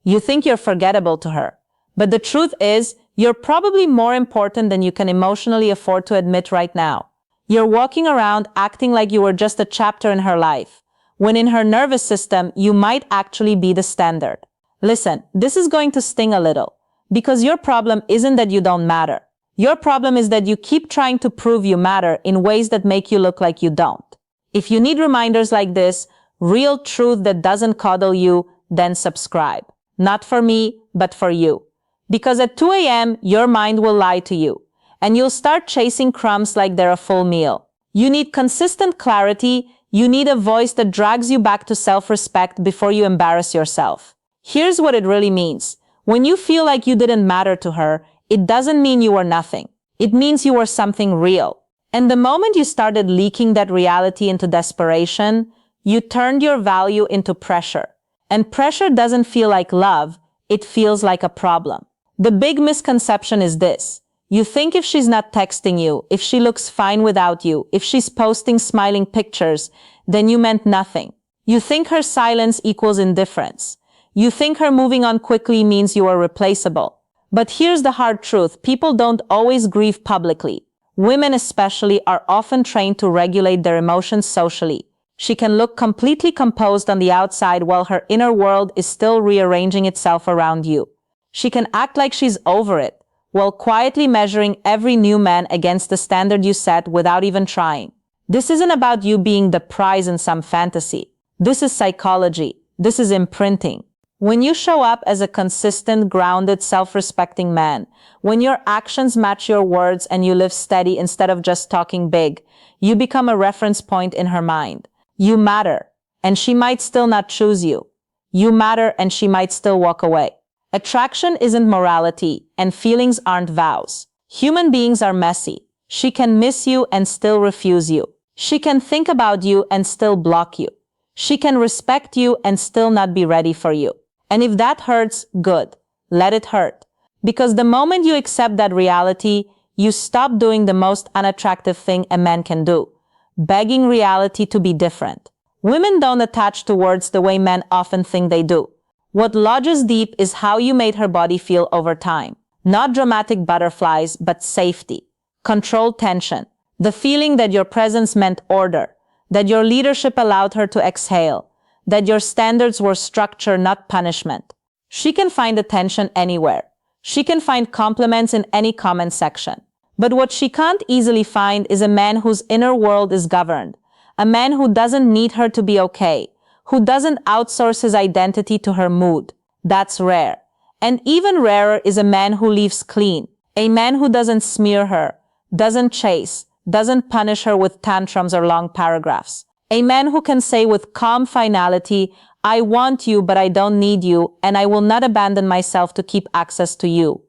You think you're forgettable to her. But the truth is, you're probably more important than you can emotionally afford to admit right now. You're walking around acting like you were just a chapter in her life, when in her nervous system, you might actually be the standard. Listen, this is going to sting a little, because your problem isn't that you don't matter. Your problem is that you keep trying to prove you matter in ways that make you look like you don't. If you need reminders like this, real truth that doesn't coddle you, then subscribe. Not for me, but for you. Because at 2 a.m., your mind will lie to you, and you'll start chasing crumbs like they're a full meal. You need consistent clarity. You need a voice that drags you back to self-respect before you embarrass yourself. Here's what it really means. When you feel like you didn't matter to her, it doesn't mean you were nothing. It means you were something real. And the moment you started leaking that reality into desperation, you turned your value into pressure. And pressure doesn't feel like love, it feels like a problem. The big misconception is this. You think if she's not texting you, if she looks fine without you, if she's posting smiling pictures, then you meant nothing. You think her silence equals indifference. You think her moving on quickly means you are replaceable. But here's the hard truth. People don't always grieve publicly. Women especially are often trained to regulate their emotions socially. She can look completely composed on the outside while her inner world is still rearranging itself around you. She can act like she's over it, while quietly measuring every new man against the standard you set without even trying. This isn't about you being the prize in some fantasy. This is psychology. This is imprinting. When you show up as a consistent, grounded, self-respecting man, when your actions match your words and you live steady instead of just talking big, you become a reference point in her mind. You matter, and she might still not choose you. You matter, and she might still walk away. Attraction isn't morality, and feelings aren't vows. Human beings are messy. She can miss you and still refuse you. She can think about you and still block you. She can respect you and still not be ready for you. And if that hurts, good. Let it hurt. Because the moment you accept that reality, you stop doing the most unattractive thing a man can do, begging reality to be different. Women don't attach to words the way men often think they do. What lodges deep is how you made her body feel over time. Not dramatic butterflies, but safety, controlled tension, the feeling that your presence meant order, that your leadership allowed her to exhale, that your standards were structure, not punishment. She can find attention anywhere. She can find compliments in any comment section. But what she can't easily find is a man whose inner world is governed, a man who doesn't need her to be okay, who doesn't outsource his identity to her mood. That's rare. And even rarer is a man who leaves clean, a man who doesn't smear her, doesn't chase, doesn't punish her with tantrums or long paragraphs. A man who can say with calm finality, I want you, but I don't need you, and I will not abandon myself to keep access to you.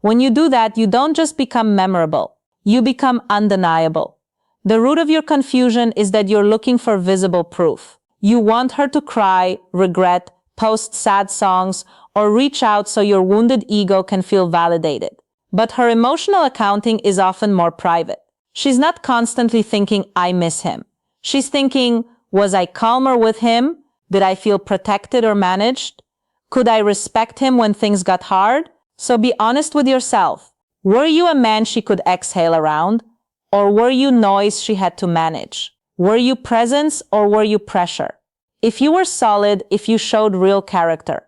When you do that, you don't just become memorable. You become undeniable. The root of your confusion is that you're looking for visible proof. You want her to cry, regret, post sad songs, or reach out so your wounded ego can feel validated. But her emotional accounting is often more private. She's not constantly thinking, I miss him. She's thinking, was I calmer with him? Did I feel protected or managed? Could I respect him when things got hard? So be honest with yourself. Were you a man she could exhale around? Or were you noise she had to manage? Were you presence or were you pressure? If you were solid, if you showed real character,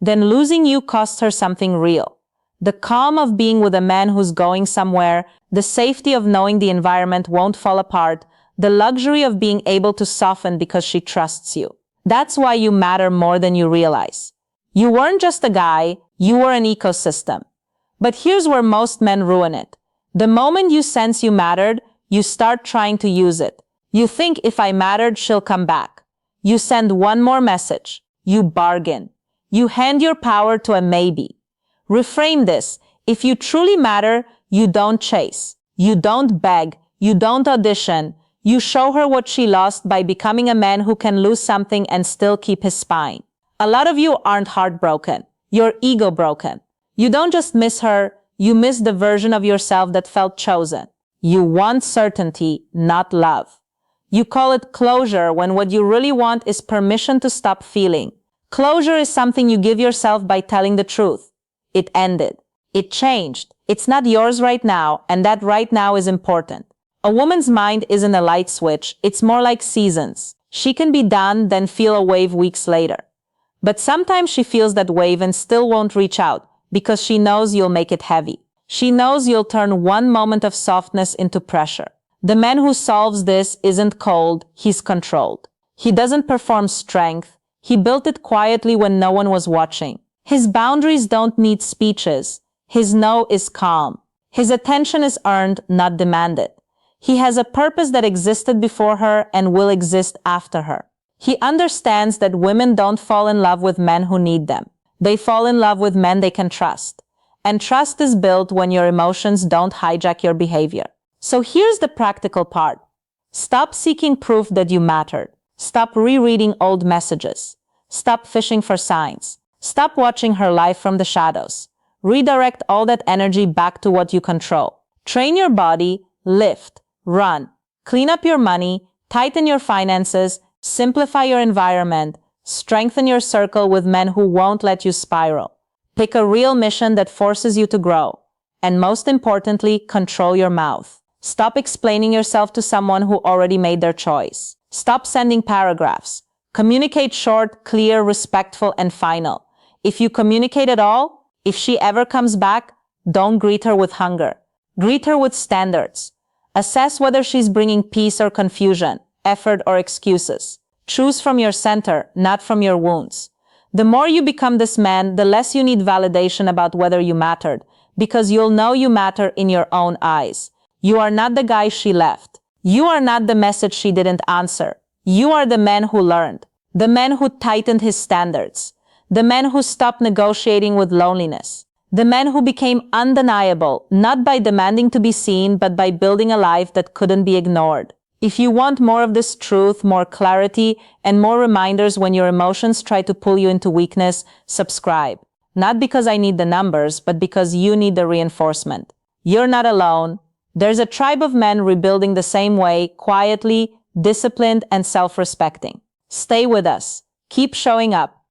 then losing you cost her something real. The calm of being with a man who's going somewhere, the safety of knowing the environment won't fall apart, the luxury of being able to soften because she trusts you. That's why you matter more than you realize. You weren't just a guy, you were an ecosystem. But here's where most men ruin it. The moment you sense you mattered, you start trying to use it. You think if I mattered, she'll come back. You send one more message. You bargain. You hand your power to a maybe. Reframe this. If you truly matter, you don't chase. You don't beg. You don't audition. You show her what she lost by becoming a man who can lose something and still keep his spine. A lot of you aren't heartbroken. You're ego broken. You don't just miss her, you miss the version of yourself that felt chosen. You want certainty, not love. You call it closure when what you really want is permission to stop feeling, Closure is something you give yourself by telling the truth. It ended. It changed. It's not yours right now, and that right now is important. A woman's mind isn't a light switch, it's more like seasons. She can be done, then feel a wave weeks later. But sometimes she feels that wave and still won't reach out because she knows you'll make it heavy. She knows you'll turn one moment of softness into pressure. The man who solves this isn't cold, he's controlled. He doesn't perform strength, he built it quietly when no one was watching. His boundaries don't need speeches. His no is calm. His attention is earned, not demanded. He has a purpose that existed before her and will exist after her. He understands that women don't fall in love with men who need them. They fall in love with men they can trust. And trust is built when your emotions don't hijack your behavior. So here's the practical part. Stop seeking proof that you mattered. Stop rereading old messages. Stop fishing for signs. Stop watching her life from the shadows. Redirect all that energy back to what you control. Train your body, lift, run, clean up your money, tighten your finances, simplify your environment, strengthen your circle with men who won't let you spiral. Pick a real mission that forces you to grow. And most importantly, control your mouth. Stop explaining yourself to someone who already made their choice. Stop sending paragraphs. Communicate short, clear, respectful, and final. If you communicate at all, if she ever comes back, don't greet her with hunger. Greet her with standards. Assess whether she's bringing peace or confusion, effort or excuses. Choose from your center, not from your wounds. The more you become this man, the less you need validation about whether you mattered, because you'll know you matter in your own eyes. You are not the guy she left. You are not the message she didn't answer. You are the man who learned, the man who tightened his standards, the man who stopped negotiating with loneliness, the man who became undeniable, not by demanding to be seen, but by building a life that couldn't be ignored. If you want more of this truth, more clarity, and more reminders when your emotions try to pull you into weakness, subscribe. Not because I need the numbers, but because you need the reinforcement. You're not alone. There's a tribe of men rebuilding the same way, quietly, disciplined, and self-respecting. Stay with us. Keep showing up.